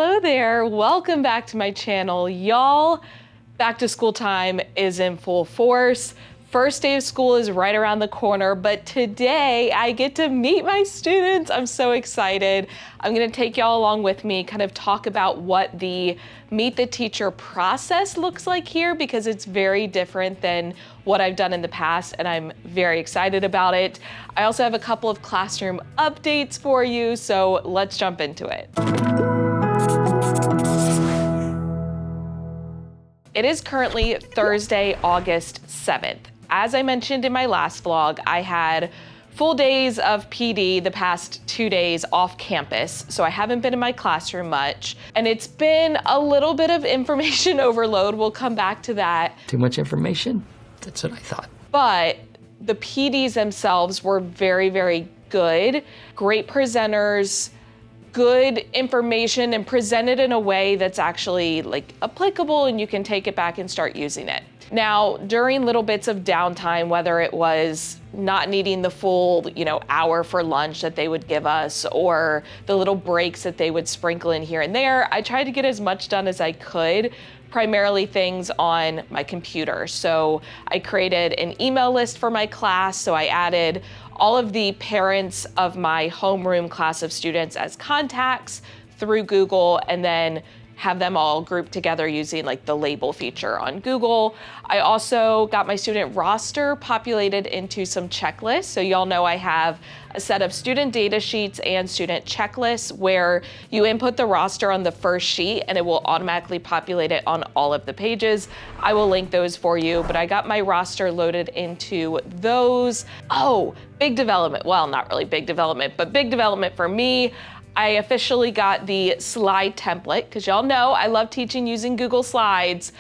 Hello there, welcome back to my channel. Y'all, back to school time is in full force. First day of school is right around the corner, but today I get to meet my students. I'm so excited. I'm gonna take y'all along with me, kind of talk about what the Meet the Teacher process looks like here, because it's very different than what I've done in the past, and I'm very excited about it. I also have a couple of classroom updates for you, so let's jump into it. It is currently Thursday, August 7th. As I mentioned in my last vlog, I had full days of PD the past 2 days off campus, so I haven't been in my classroom much, and it's been a little bit of information overload. We'll come back to that. Too much information? That's what I thought. But the PDs themselves were very, very good. Great presenters, good information, and presented in a way that's actually like applicable and you can take it back and start using it. Now, during little bits of downtime, whether it was not needing the full, hour for lunch that they would give us, or the little breaks that they would sprinkle in here and there, I tried to get as much done as I could, primarily things on my computer. So I created an email list for my class, so I added all of the parents of my homeroom class of students as contacts through Google, and then have them all grouped together using like the label feature on Google. I also got my student roster populated into some checklists. So y'all know I have a set of student data sheets and student checklists where you input the roster on the first sheet and it will automatically populate it on all of the pages. I will link those for you, but I got my roster loaded into those. Oh, big development. Well, not really big development, but big development for me. I officially got the slide template, because y'all know I love teaching using Google Slides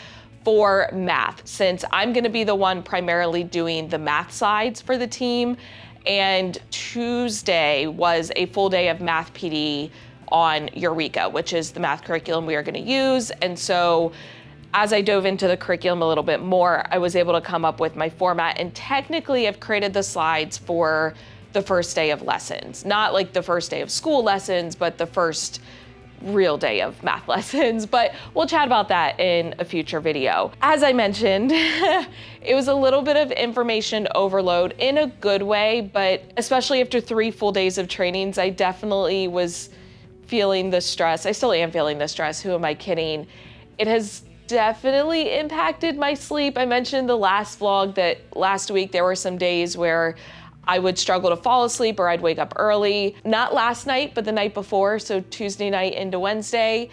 for math, since I'm gonna be the one primarily doing the math slides for the team. And Tuesday was a full day of math PD on Eureka, which is the math curriculum we are gonna use. And so as I dove into the curriculum a little bit more, I was able to come up with my format, and technically I've created the slides for the first day of lessons. Not like the first day of school lessons, but the first real day of math lessons. But we'll chat about that in a future video. As I mentioned, it was a little bit of information overload in a good way, but especially after 3 full days of trainings, I definitely was feeling the stress. I still am feeling the stress, who am I kidding? It has definitely impacted my sleep. I mentioned in the last vlog that last week there were some days where I would struggle to fall asleep, or I'd wake up early. Not last night, but the night before, so Tuesday night into Wednesday,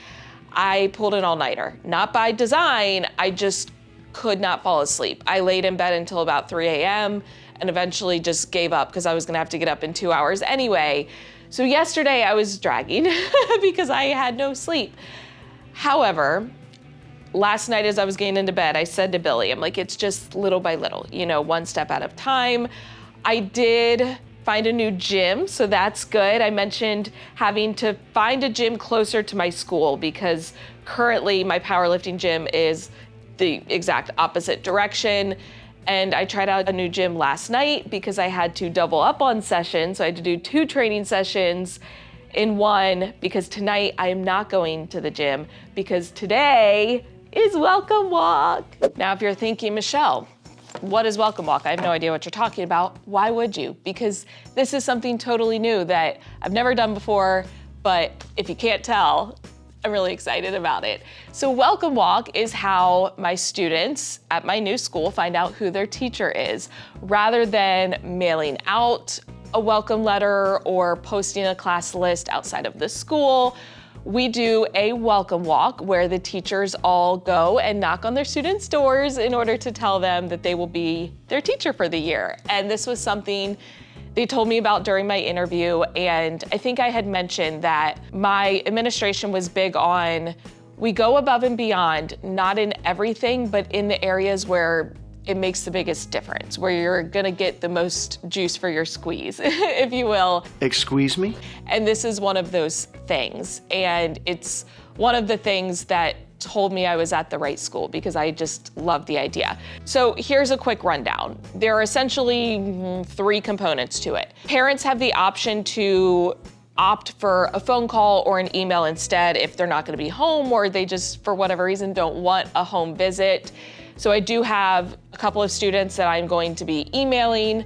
I pulled an all-nighter. Not by design, I just could not fall asleep. I laid in bed until about 3 a.m. and eventually just gave up because I was gonna have to get up in 2 hours anyway. So yesterday I was dragging because I had no sleep. However, last night as I was getting into bed, I said to Billy, I'm like, it's just little by little, one step at a time. I did find a new gym, so that's good. I mentioned having to find a gym closer to my school because currently my powerlifting gym is the exact opposite direction. And I tried out a new gym last night because I had to double up on sessions. So I had to do 2 training sessions in one, because tonight I am not going to the gym because today is Welcome Walk. Now, if you're thinking, Michelle, what is Welcome Walk? I have no idea what you're talking about. Why would you? Because this is something totally new that I've never done before, but if you can't tell, I'm really excited about it. So Welcome Walk is how my students at my new school find out who their teacher is. Rather than mailing out a welcome letter or posting a class list outside of the school, we do a welcome walk where the teachers all go and knock on their students' doors in order to tell them that they will be their teacher for the year. And this was something they told me about during my interview. And I think I had mentioned that my administration was big on, we go above and beyond, not in everything, but in the areas where it makes the biggest difference, where you're gonna get the most juice for your squeeze, if you will. Excuse me? And this is one of those things. And it's one of the things that told me I was at the right school because I just love the idea. So here's a quick rundown. There are essentially 3 components to it. Parents have the option to opt for a phone call or an email instead if they're not gonna be home or they just, for whatever reason, don't want a home visit. So I do have a couple of students that I'm going to be emailing.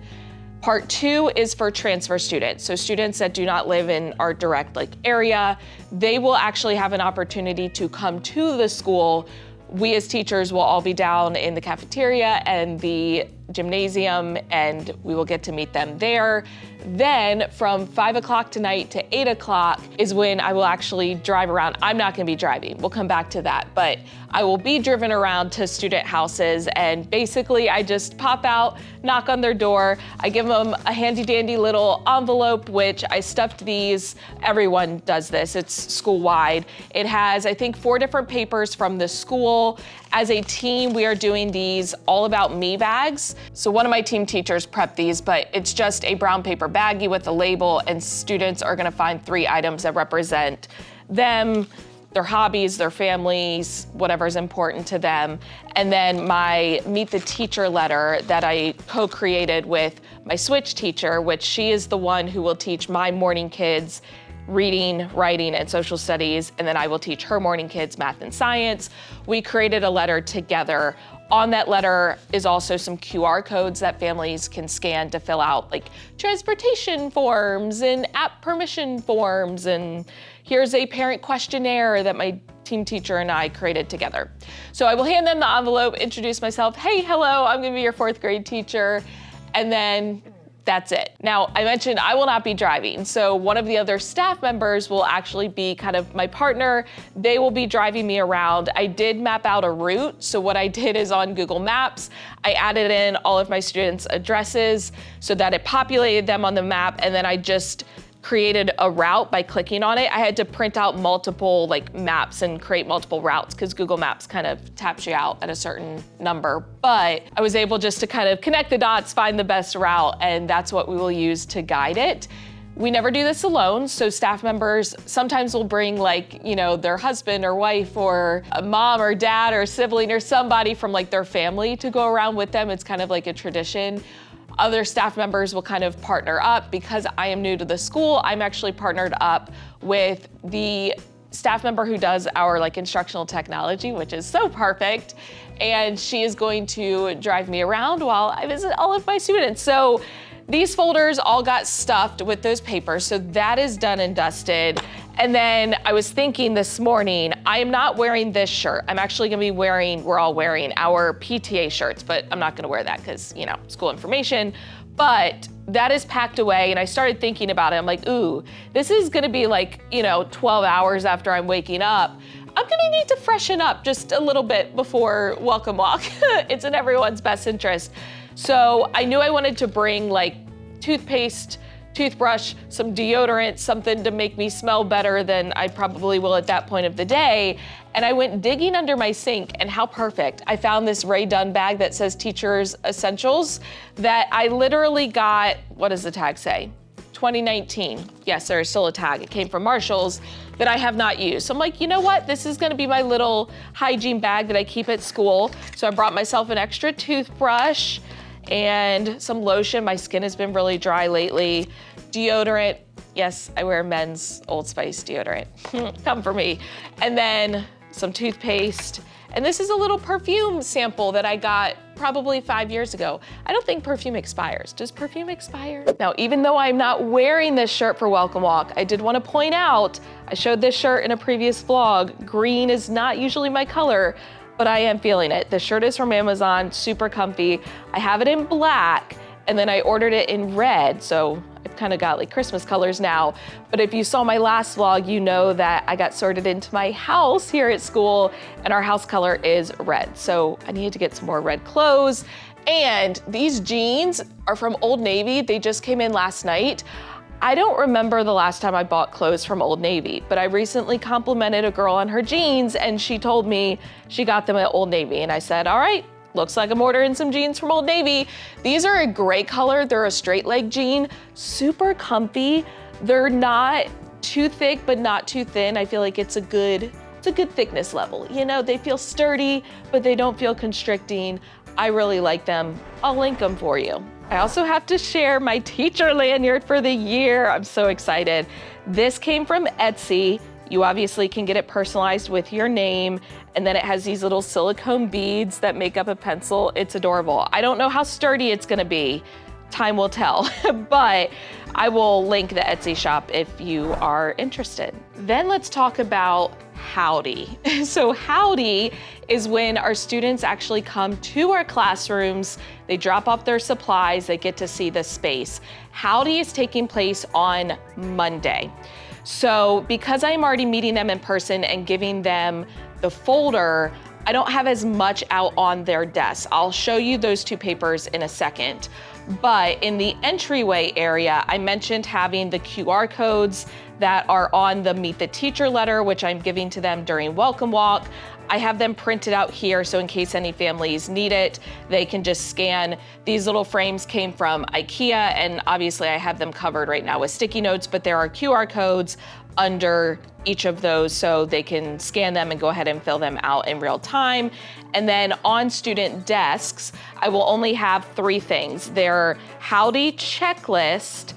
Part 2 is for transfer students. So students that do not live in our direct area, they will actually have an opportunity to come to the school. We as teachers will all be down in the cafeteria and the gymnasium, and we will get to meet them there. Then from 5 o'clock tonight to 8 o'clock is when I will actually drive around. I'm not gonna be driving, we'll come back to that, but I will be driven around to student houses, and basically I just pop out, knock on their door. I give them a handy dandy little envelope, which I stuffed these. Everyone does this, it's school-wide. It has, I think, 4 different papers from the school. As a team, we are doing these All About Me bags. So one of my team teachers prepped these, but it's just a brown paper baggie with a label, and students are gonna find 3 items that represent them, their hobbies, their families, whatever's important to them. And then my Meet the Teacher letter that I co-created with my switch teacher, which she is the one who will teach my morning kids reading, writing, and social studies, and then I will teach her morning kids math and science. We created a letter together. On that letter is also some QR codes that families can scan to fill out transportation forms and app permission forms, and here's a parent questionnaire that my team teacher and I created together. So I will hand them the envelope, introduce myself, hey, hello, I'm gonna be your 4th grade teacher, and then that's it. Now, I mentioned I will not be driving, so one of the other staff members will actually be kind of my partner. They will be driving me around. I did map out a route, so what I did is on Google Maps, I added in all of my students' addresses so that it populated them on the map, and then I just created a route by clicking on it. I had to print out multiple maps and create multiple routes because Google Maps kind of taps you out at a certain number. But I was able just to kind of connect the dots, find the best route, and that's what we will use to guide it. We never do this alone, so staff members sometimes will bring their husband or wife or a mom or dad or sibling or somebody from their family to go around with them. It's kind of like a tradition. Other staff members will kind of partner up. Because I am new to the school, I'm actually partnered up with the staff member who does our instructional technology, which is so perfect. And she is going to drive me around while I visit all of my students. So these folders all got stuffed with those papers, so that is done and dusted. And then I was thinking this morning, I am not wearing this shirt. I'm actually gonna be we're all wearing our PTA shirts, but I'm not gonna wear that because, school information. But that is packed away, and I started thinking about it. I'm like, ooh, this is gonna be 12 hours after I'm waking up. I'm gonna need to freshen up just a little bit before welcome walk. It's in everyone's best interest. So I knew I wanted to bring toothpaste, toothbrush, some deodorant, something to make me smell better than I probably will at that point of the day. And I went digging under my sink, and how perfect. I found this Ray Dunn bag that says Teachers Essentials that I literally got, what does the tag say? 2019. Yes, there is still a tag. It came from Marshall's that I have not used. So I'm like, you know what? This is gonna be my little hygiene bag that I keep at school. So I brought myself an extra toothbrush and some lotion. My skin has been really dry lately. Deodorant. Yes, I wear men's Old Spice deodorant. Come for me. And then some toothpaste. And this is a little perfume sample that I got probably 5 years ago. I don't think perfume expires. Does perfume expire? Now, even though I'm not wearing this shirt for Welcome Walk, I did want to point out, I showed this shirt in a previous vlog. Green is not usually my color, but I am feeling it. The shirt is from Amazon, super comfy. I have it in black, and then I ordered it in red, so I've kind of got Christmas colors now. But if you saw my last vlog, you know that I got sorted into my house here at school, and our house color is red. So I needed to get some more red clothes. And these jeans are from Old Navy. They just came in last night. I don't remember the last time I bought clothes from Old Navy, but I recently complimented a girl on her jeans, and she told me she got them at Old Navy. And I said, all right, looks like I'm ordering some jeans from Old Navy. These are a gray color. They're a straight leg jean, super comfy. They're not too thick, but not too thin. I feel like it's a good thickness level. They feel sturdy, but they don't feel constricting. I really like them. I'll link them for you. I also have to share my teacher lanyard for the year. I'm so excited. This came from Etsy. You obviously can get it personalized with your name, and then it has these little silicone beads that make up a pencil. It's adorable. I don't know how sturdy it's gonna be. Time will tell, but I will link the Etsy shop if you are interested. Then let's talk about Howdy. So Howdy is when our students actually come to our classrooms, they drop off their supplies, they get to see the space. Howdy is taking place on Monday. So because I'm already meeting them in person and giving them the folder, I don't have as much out on their desk. I'll show you those two papers in a second. But in the entryway area, I mentioned having the QR codes that are on the Meet the Teacher letter, which I'm giving to them during Welcome Walk. I have them printed out here, so in case any families need it, they can just scan. These little frames came from IKEA, and obviously I have them covered right now with sticky notes, but there are QR codes under each of those, so they can scan them and go ahead and fill them out in real time. And then on student desks, I will only have 3 things. Their Howdy checklist,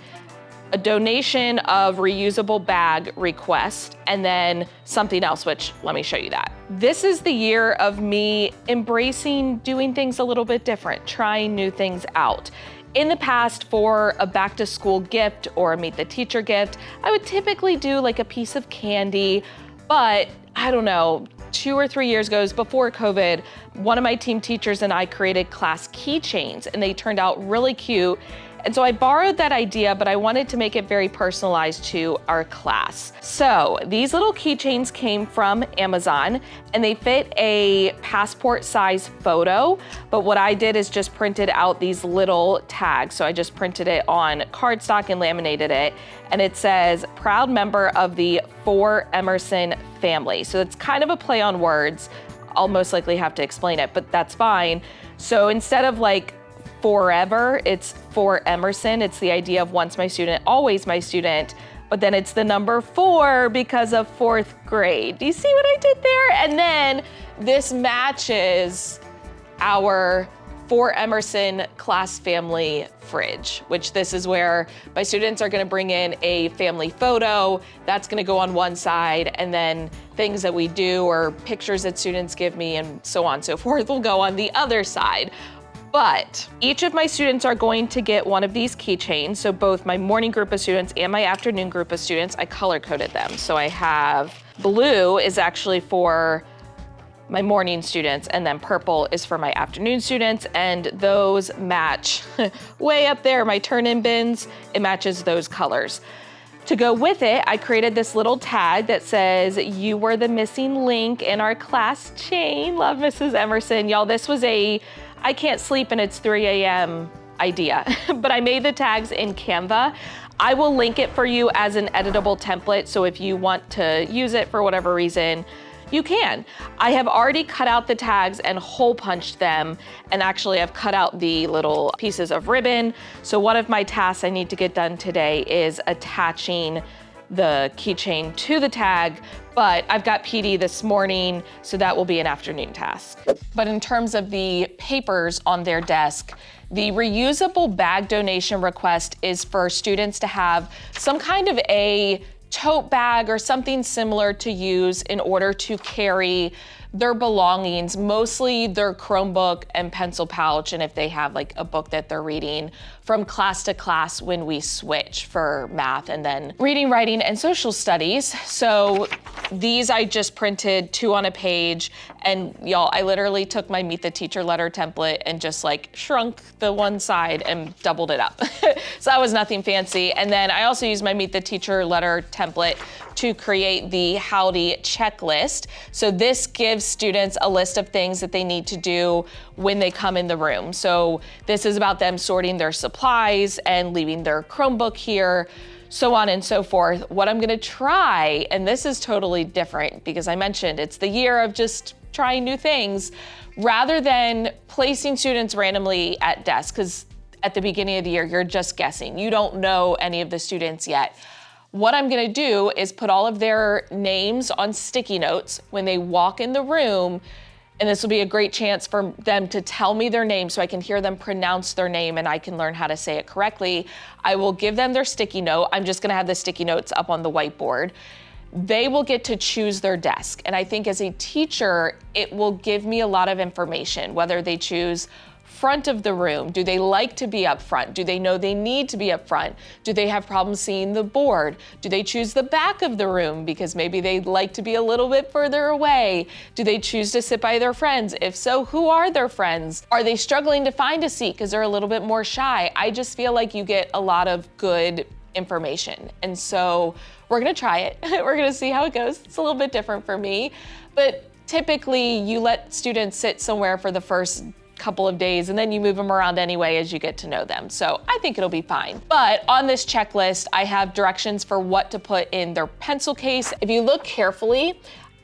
a donation of reusable bag request, and then something else, which let me show you that. This is the year of me embracing doing things a little bit different, trying new things out. In the past, for a back to school gift or a Meet the Teacher gift, I would typically do like a piece of candy, but I don't know, 2 or 3 years ago, before COVID, one of my team teachers and I created class keychains, and they turned out really cute. And so I borrowed that idea, but I wanted to make it very personalized to our class. So these little keychains came from Amazon, and they fit a passport size photo. But what I did is just printed out these little tags. So I just printed it on cardstock and laminated it. And it says, proud member of the For Emerson family. So it's kind of a play on words. I'll most likely have to explain it, but that's fine. So instead of like forever, it's for Emerson. It's the idea of once my student, always my student, but then it's the number 4 because of 4th grade. Do you see what I did there? And then this matches our For Emerson class family fridge, which this is where my students are gonna bring in a family photo. That's gonna go on one side, and then things that we do or pictures that students give me and so on and so forth will go on the other side. But each of my students are going to get one of these keychains. So both my morning group of students and my afternoon group of students, I color coded them. So I have blue is actually for my morning students, and then purple is for my afternoon students, and those match way up there, my turn-in bins, it matches those colors. To go with it, I created this little tag that says, you were the missing link in our class chain. Love Mrs. Emerson. Y'all, this was a I can't sleep and it's 3 a.m. idea, but I made the tags in Canva. I will link it for you as an editable template, so if you want to use it for whatever reason, you can. I have already cut out the tags and hole punched them, and actually I've cut out the little pieces of ribbon. So one of my tasks I need to get done today is attaching the keychain to the tag, but I've got PD this morning, so that will be an afternoon task. But in terms of the papers on their desk, the reusable bag donation request is for students to have some kind of a tote bag or something similar to use in order to carry their belongings, mostly their Chromebook and pencil pouch, and if they have like a book that they're reading, from class to class when we switch for math and then reading, writing, and social studies. So these I just printed 2 on a page, and y'all, I literally took my Meet the Teacher letter template and just like shrunk the one side and doubled it up. So that was nothing fancy. And then I also used my Meet the Teacher letter template to create the Howdy checklist. So this gives students a list of things that they need to do when they come in the room. So this is about them sorting their supplies and leaving their Chromebook here, so on and so forth. What I'm gonna try, and this is totally different because I mentioned it's the year of just trying new things, rather than placing students randomly at desks, because at the beginning of the year, you're just guessing. You don't know any of the students yet. What I'm gonna do is put all of their names on sticky notes. When they walk in the room, And this will be a great chance for them to tell me their name so I can hear them pronounce their name and I can learn how to say it correctly. I will give them their sticky note. I'm just gonna have the sticky notes up on the whiteboard. They will get to choose their desk. And I think as a teacher, it will give me a lot of information, whether they choose front of the room. Do they like to be up front? Do they know they need to be up front? Do they have problems seeing the board? Do they choose the back of the room because maybe they'd like to be a little bit further away? Do they choose to sit by their friends? If so, who are their friends? Are they struggling to find a seat because they're a little bit more shy? I just feel like you get a lot of good information. And so we're gonna try it. We're gonna see how it goes. It's a little bit different for me, but typically you let students sit somewhere for the first couple of days and then you move them around anyway as you get to know them. So I think it'll be fine. But on this checklist, I have directions for what to put in their pencil case. If you look carefully,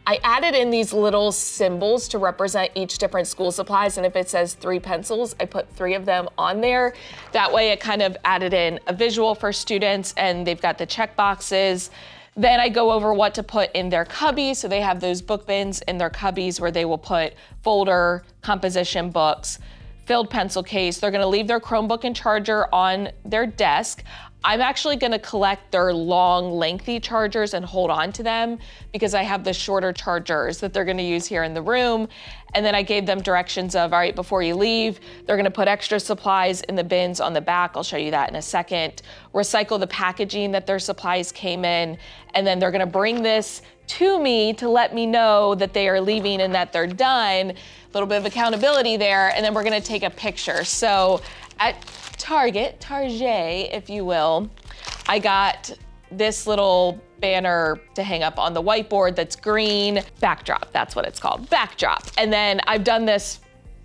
I added in these little symbols to represent each different school supplies. And if it says 3 pencils, I put 3 of them on there. That way it kind of added in a visual for students and they've got the check boxes. Then I go over what to put in their cubbies. So they have those book bins in their cubbies where they will put folder, composition books, filled pencil case. They're gonna leave their Chromebook and charger on their desk. I'm actually gonna collect their long, lengthy chargers and hold on to them because I have the shorter chargers that they're gonna use here in the room. And then I gave them directions of, all right, before you leave, they're gonna put extra supplies in the bins on the back. I'll show you that in a second. Recycle the packaging that their supplies came in. And then they're gonna bring this to me to let me know that they are leaving and that they're done. A little bit of accountability there. And then we're gonna take a picture. So at Target, if you will, I got this little banner to hang up on the whiteboard that's green. Backdrop, that's what it's called, backdrop. And then I've done this,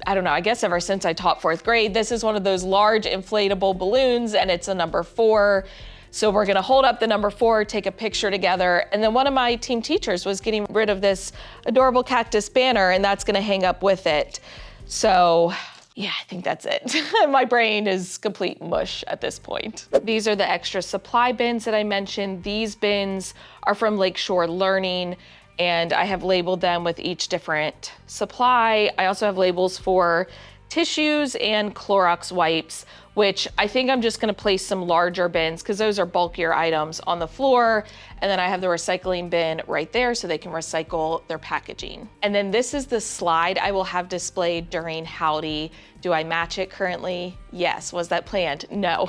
I don't know, I guess ever since I taught 4th grade. This is one of those large inflatable balloons and it's a number 4. So we're gonna hold up the number 4, take a picture together. And then one of my team teachers was getting rid of this adorable cactus banner and that's gonna hang up with it. So yeah, I think that's it. My brain is complete mush at this point. These are the extra supply bins that I mentioned. These bins are from Lakeshore Learning and I have labeled them with each different supply. I also have labels for tissues and Clorox wipes, which I think I'm just gonna place some larger bins because those are bulkier items on the floor. And then I have the recycling bin right there so they can recycle their packaging. And then this is the slide I will have displayed during Howdy. Do I match it currently? Yes. Was that planned? No,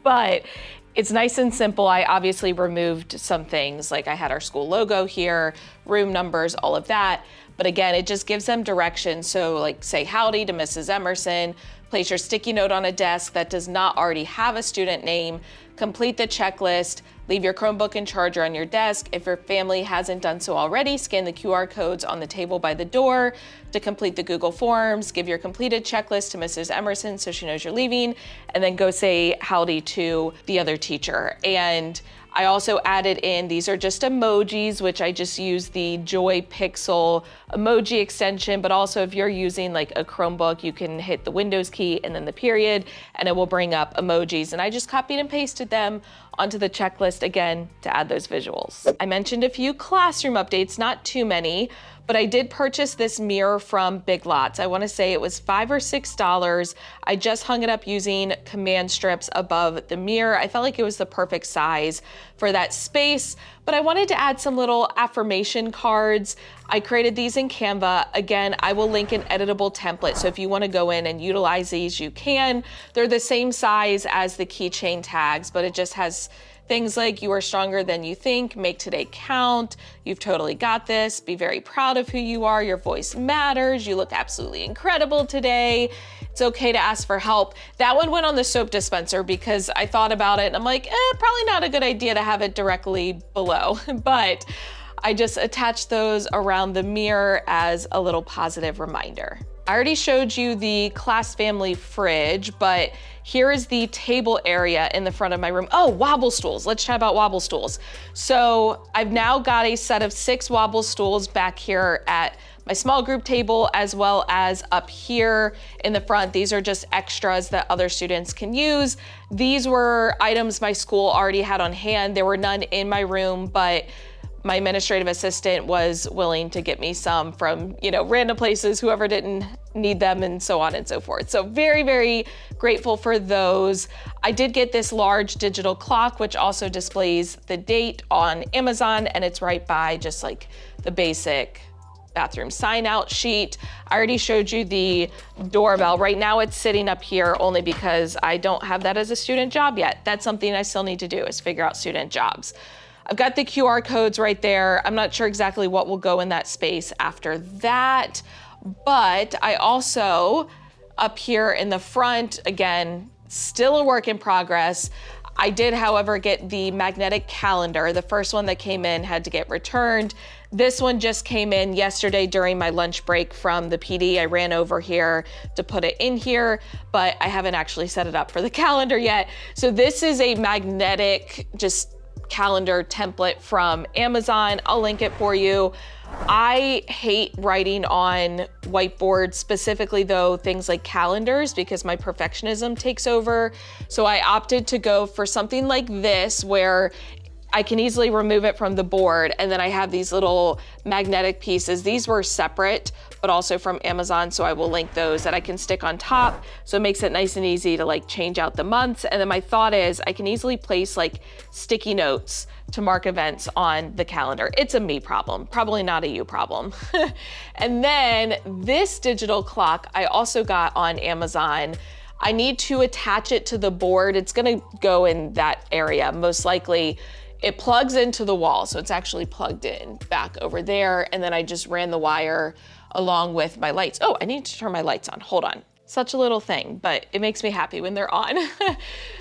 but it's nice and simple. I obviously removed some things, like I had our school logo here, room numbers, all of that. But again, it just gives them direction. So like say howdy to Mrs. Emerson, place your sticky note on a desk that does not already have a student name, complete the checklist, leave your Chromebook and charger on your desk. If your family hasn't done so already, scan the QR codes on the table by the door to complete the Google Forms, give your completed checklist to Mrs. Emerson so she knows you're leaving, and then go say howdy to the other teacher. And I also added in, these are just emojis, which I just use the Joy Pixel emoji extension, but also if you're using like a Chromebook, you can hit the Windows key and then the period, and it will bring up emojis. And I just copied and pasted them onto the checklist again to add those visuals. I mentioned a few classroom updates, not too many, but I did purchase this mirror from Big Lots. I wanna say it was $5 or $6. I just hung it up using command strips above the mirror. I felt like it was the perfect size for that space, but I wanted to add some little affirmation cards. I created these in Canva. Again, I will link an editable template, so if you wanna go in and utilize these, you can. They're the same size as the keychain tags, but it just has things like, you are stronger than you think, make today count, you've totally got this, be very proud of who you are, your voice matters, you look absolutely incredible today, it's okay to ask for help. That one went on the soap dispenser because I thought about it and I'm like, probably not a good idea to have it directly below, but I just attached those around the mirror as a little positive reminder. I already showed you the class family fridge, but here is the table area in the front of my room. Oh, wobble stools. Let's chat about wobble stools. So I've now got a set of 6 wobble stools back here at my small group table, as well as up here in the front. These are just extras that other students can use. These were items my school already had on hand. There were none in my room, but my administrative assistant was willing to get me some from, random places, whoever didn't need them, and so on and so forth. So very, very grateful for those. I did get this large digital clock, which also displays the date on Amazon, and it's right by just like the basic bathroom sign out sheet. I already showed you the doorbell. Right now it's sitting up here only because I don't have that as a student job yet. That's something I still need to do, is figure out student jobs. I've got the QR codes right there. I'm not sure exactly what will go in that space after that, but I also, up here in the front, again, still a work in progress. I did, however, get the magnetic calendar. The first one that came in had to get returned. This one just came in yesterday during my lunch break from the PD. I ran over here to put it in here, but I haven't actually set it up for the calendar yet. So this is a magnetic just calendar template from Amazon. I'll link it for you. I hate writing on whiteboards, specifically though things like calendars, because my perfectionism takes over. So I opted to go for something like this, where I can easily remove it from the board, and then I have these little magnetic pieces. These were separate, but also from Amazon, so I will link those that I can stick on top. So it makes it nice and easy to like change out the months. And then my thought is I can easily place like sticky notes to mark events on the calendar. It's a me problem, probably not a you problem. And then this digital clock I also got on Amazon. I need to attach it to the board. It's gonna go in that area, most likely. It plugs into the wall, so it's actually plugged in back over there, and then I just ran the wire along with my lights. Oh, I need to turn my lights on, hold on. Such a little thing, but it makes me happy when they're on.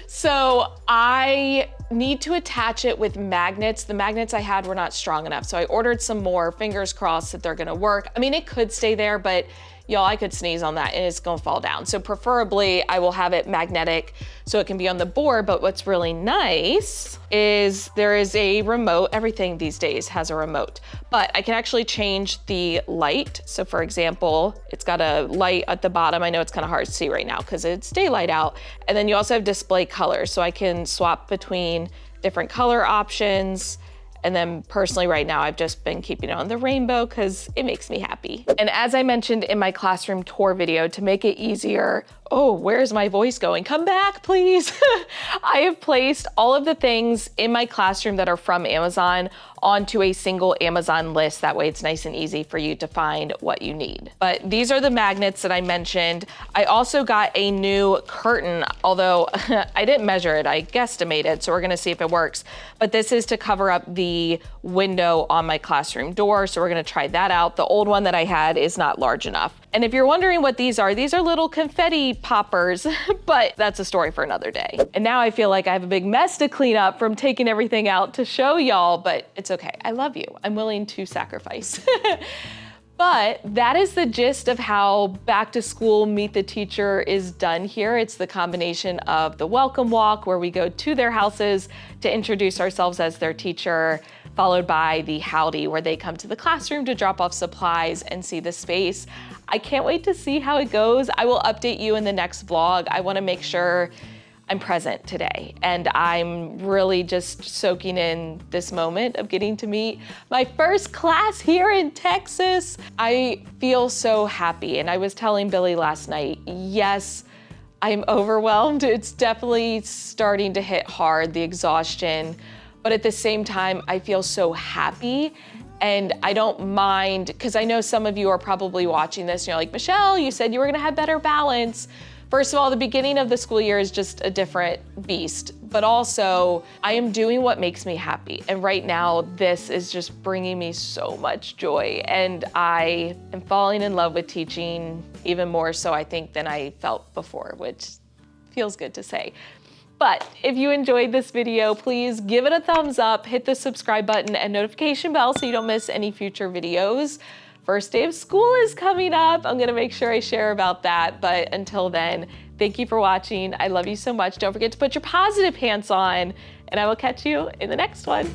So I need to attach it with magnets. The magnets I had were not strong enough, so I ordered some more, fingers crossed that they're gonna work. I mean, it could stay there, but y'all, I could sneeze on that and it's gonna fall down. So preferably I will have it magnetic so it can be on the board, but what's really nice is there is a remote. Everything these days has a remote, but I can actually change the light. So for example, it's got a light at the bottom. I know it's kind of hard to see right now because it's daylight out. And then you also have display colors. So I can swap between different color options. And then personally right now, I've just been keeping it on the rainbow because it makes me happy. And as I mentioned in my classroom tour video, to make it easier, oh, where's my voice going? Come back, please. I have placed all of the things in my classroom that are from Amazon onto a single Amazon list. That way it's nice and easy for you to find what you need. But these are the magnets that I mentioned. I also got a new curtain, although I didn't measure it, I guesstimated, so we're gonna see if it works. But this is to cover up the window on my classroom door, so we're gonna try that out. The old one that I had is not large enough. And if you're wondering what these are little confetti poppers, but that's a story for another day. And now I feel like I have a big mess to clean up from taking everything out to show y'all, but it's okay. I love you. I'm willing to sacrifice. But that is the gist of how Back to School Meet the Teacher is done here. It's the combination of the welcome walk, where we go to their houses to introduce ourselves as their teacher, followed by the Howdy, where they come to the classroom to drop off supplies and see the space. I can't wait to see how it goes. I will update you in the next vlog. I wanna make sure I'm present today, and I'm really just soaking in this moment of getting to meet my first class here in Texas. I feel so happy, and I was telling Billy last night, yes, I'm overwhelmed. It's definitely starting to hit hard, the exhaustion, but at the same time, I feel so happy. And I don't mind, because I know some of you are probably watching this and you're like, Michelle, you said you were gonna have better balance. First of all, the beginning of the school year is just a different beast, but also I am doing what makes me happy. And right now, this is just bringing me so much joy. And I am falling in love with teaching even more so, I think, than I felt before, which feels good to say. But if you enjoyed this video, please give it a thumbs up, hit the subscribe button and notification bell so you don't miss any future videos. First day of school is coming up. I'm gonna make sure I share about that. But until then, thank you for watching. I love you so much. Don't forget to put your positive pants on, and I will catch you in the next one.